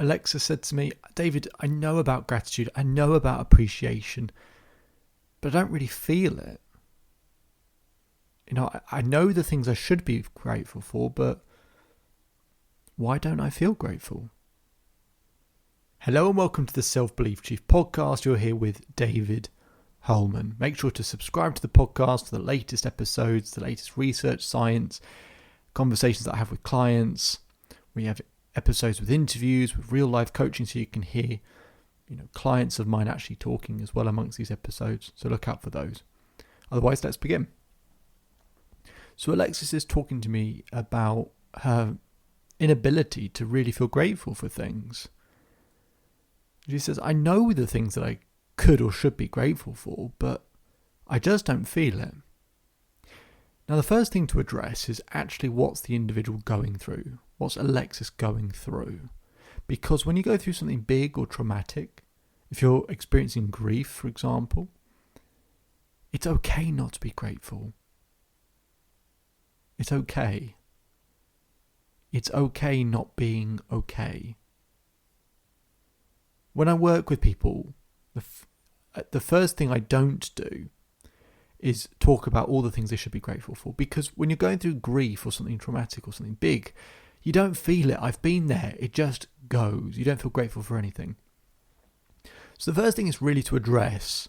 Alexa said to me, David, I know about gratitude, I know about appreciation, but I don't really feel it. I know the things I should be grateful for, but why don't I feel grateful? Hello and welcome to the Self-Belief Chief podcast. You're here with David Holman. Make sure to subscribe to the podcast for the latest episodes, the latest research, science, conversations that I have with clients. We have episodes with interviews, with real life coaching, so you can hear, clients of mine actually talking as well amongst these episodes. So look out for those. Otherwise, let's begin. So Alexis is talking to me about her inability to really feel grateful for things. She says, I know the things that I could or should be grateful for, but I just don't feel it. Now, the first thing to address is actually what's the individual going through? What's Alexis going through? Because when you go through something big or traumatic, if you're experiencing grief, for example, it's okay not to be grateful. It's okay. It's okay not being okay. When I work with people, the first thing I don't do is talk about all the things they should be grateful for. Because when you're going through grief or something traumatic or something big, you don't feel it. I've been there. It just goes. You don't feel grateful for anything. So the first thing is really to address,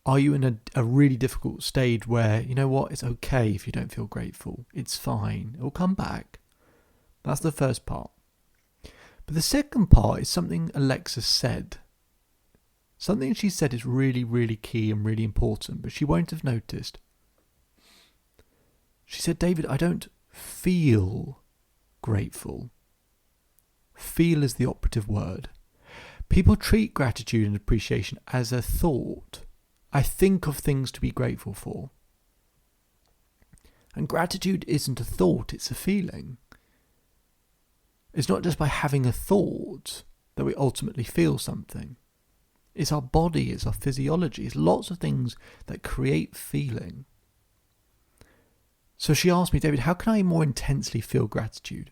are you in a really difficult stage where, you know what, it's okay if you don't feel grateful. It's fine. It will come back. That's the first part. But the second part is something Alexa said. Something she said is really, really key and really important, but she won't have noticed. She said, David, I don't feel grateful. Feel is the operative word. People treat gratitude and appreciation as a thought. I think of things to be grateful for. And gratitude isn't a thought, it's a feeling. It's not just by having a thought that we ultimately feel something. It's our body, it's our physiology, it's lots of things that create feeling. So she asked me, David, how can I more intensely feel gratitude?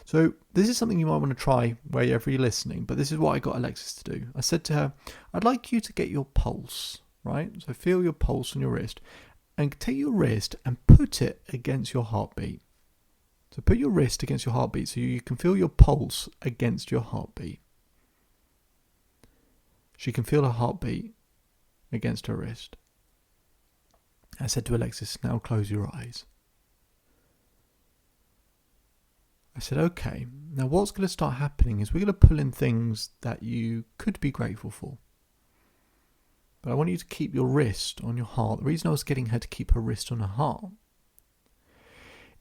So this is something you might want to try wherever you're listening, but this is what I got Alexis to do. I said to her, I'd like you to get your pulse, right? So feel your pulse on your wrist and take your wrist and put it against your heartbeat. So put your wrist against your heartbeat so you can feel your pulse against your heartbeat. She can feel her heartbeat against her wrist. I said to Alexis, now close your eyes. I said, okay, now what's going to start happening is we're going to pull in things that you could be grateful for. But I want you to keep your wrist on your heart. The reason I was getting her to keep her wrist on her heart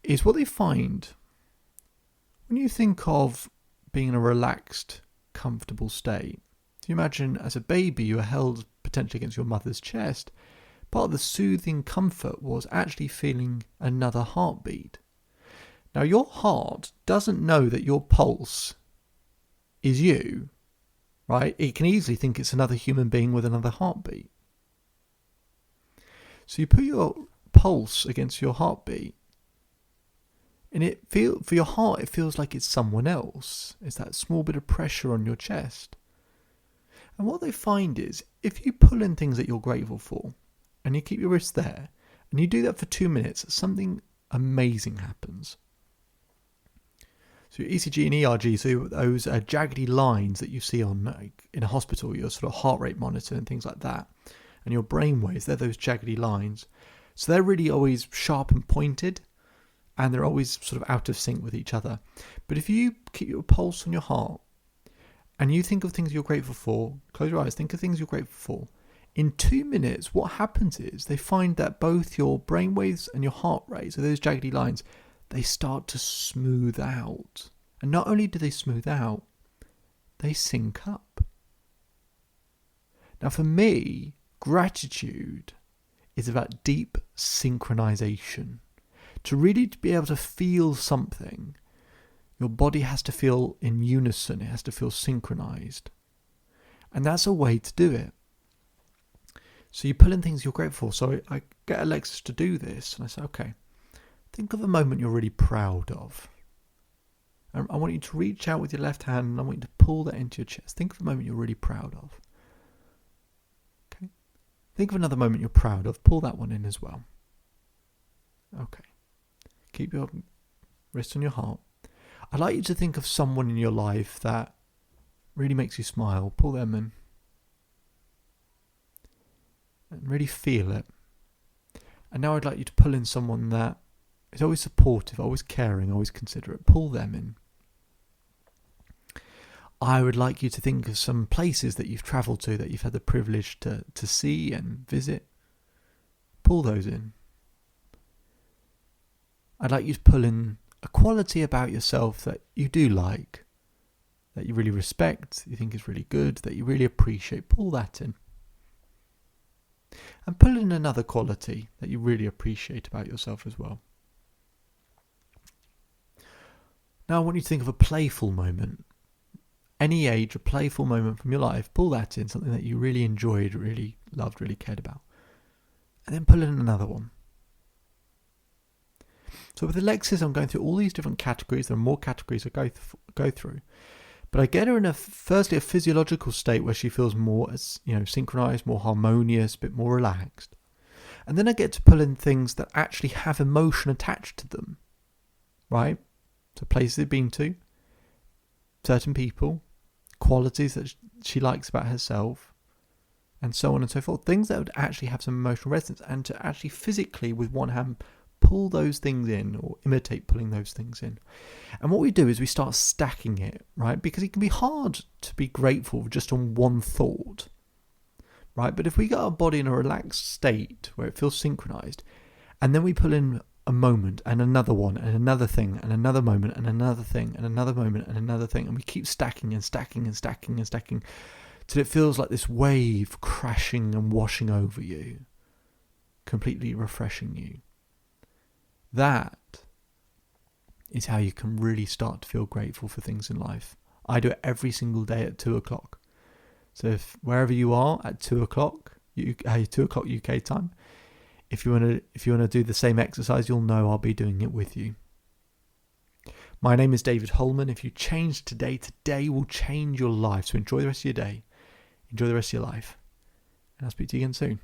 is what they find when you think of being in a relaxed, comfortable state. You imagine as a baby you were held potentially against your mother's chest. Part of the soothing comfort was actually feeling another heartbeat. Now your heart doesn't know that your pulse is you, right? It can easily think it's another human being with another heartbeat. So you put your pulse against your heartbeat, and for your heart it feels like it's someone else. It's that small bit of pressure on your chest. And what they find is, if you pull in things that you're grateful for, and you keep your wrist there, and you do that for 2 minutes, something amazing happens. So your ECG and ERG, so those jaggedy lines that you see on in a hospital, your sort of heart rate monitor and things like that, and your brain waves, they're those jaggedy lines. So they're really always sharp and pointed, and they're always sort of out of sync with each other. But if you keep your pulse on your heart, and you think of things you're grateful for, close your eyes, think of things you're grateful for. In 2 minutes, what happens is they find that both your brainwaves and your heart rate, so those jaggedy lines, they start to smooth out. And not only do they smooth out, they sync up. Now for me, gratitude is about deep synchronization. To really be able to feel something, your body has to feel in unison. It has to feel synchronized. And that's a way to do it. So you pull in things you're grateful for. So I get Alexis to do this. And I say, okay, think of a moment you're really proud of. And I want you to reach out with your left hand and I want you to pull that into your chest. Think of a moment you're really proud of. Okay. Think of another moment you're proud of. Pull that one in as well. Okay. Keep your wrist on your heart. I'd like you to think of someone in your life that really makes you smile. Pull them in. And really feel it. And now I'd like you to pull in someone that is always supportive, always caring, always considerate. Pull them in. I would like you to think of some places that you've travelled to, that you've had the privilege to see and visit. Pull those in. I'd like you to pull in a quality about yourself that you do like, that you really respect, you think is really good, that you really appreciate. Pull that in. And pull in another quality that you really appreciate about yourself as well. Now I want you to think of a playful moment. Any age, a playful moment from your life. Pull that in, something that you really enjoyed, really loved, really cared about. And then pull in another one. So with Alexis, I'm going through all these different categories. There are more categories I go through. But I get her in firstly a physiological state where she feels more, synchronized, more harmonious, a bit more relaxed. And then I get to pull in things that actually have emotion attached to them, right? So places they've been to, certain people, qualities that she likes about herself, and so on and so forth. Things that would actually have some emotional resonance, and to actually physically, with one hand, pull those things in or imitate pulling those things in. And what we do is we start stacking it, right? Because it can be hard to be grateful just on one thought, right? But if we get our body in a relaxed state where it feels synchronized, and then we pull in a moment and another one and another thing and another moment and another thing and another moment and another thing, and we keep stacking and stacking and stacking and stacking till it feels like this wave crashing and washing over you, completely refreshing you. That is how you can really start to feel grateful for things in life. I do it every single day at 2:00. So if wherever you are at 2:00, 2:00 UK time, if you want to do the same exercise, you'll know I'll be doing it with you. My name is David Holman. If you change today will change your life. So enjoy the rest of your day. Enjoy the rest of your life. And I'll speak to you again soon.